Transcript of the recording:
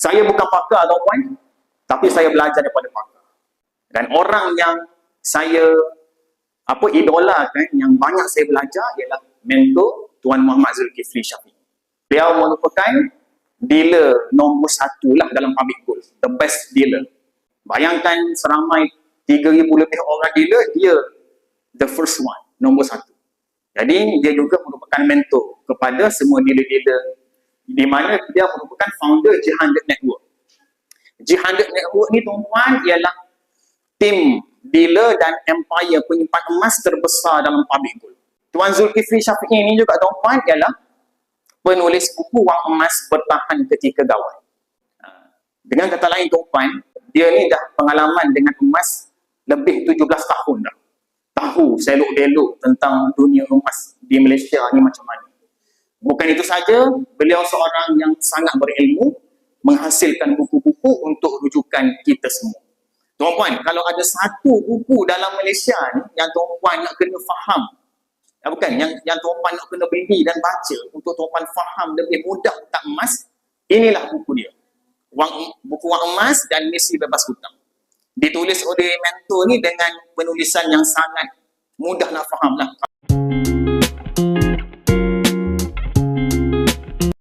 Saya bukan pakar tuan-puan, tapi saya belajar daripada pakar. Dan orang yang saya idolakan, yang banyak saya belajar ialah mentor Tuan Muhammad Zulkifli Syafiq. Beliau merupakan dealer nombor 1 lah dalam public goods, the best dealer. Bayangkan seramai 3,000 lebih orang dealer, dia the first one, nombor 1. Jadi dia juga merupakan mentor kepada semua dealer-dealer, di mana dia merupakan founder G100 Network. G100 Network ni tuan-tuan ialah tim dealer dan empire penyimpan emas terbesar dalam public gold. Tuan Zulkifli Syafiq ini juga tuan-tuan ialah penulis buku Wang Emas Bertahan Ketika Gawat. Dengan kata lain tuan-tuan, dia ni dah pengalaman dengan emas lebih 17 tahun dah. Tahu selok-belok tentang dunia emas di Malaysia ni macam mana. Bukan itu saja, beliau seorang yang sangat berilmu, menghasilkan buku-buku untuk rujukan kita semua. Tuan-puan, kalau ada satu buku dalam Malaysia ni yang tuan-puan nak kena faham, yang tuan-puan nak kena beli dan baca untuk tuan-puan faham lebih mudah tentang emas, inilah buku dia. Buku Wang Emas dan Misi Bebas Hutang. Ditulis oleh mentor ni dengan penulisan yang sangat mudah nak faham lah.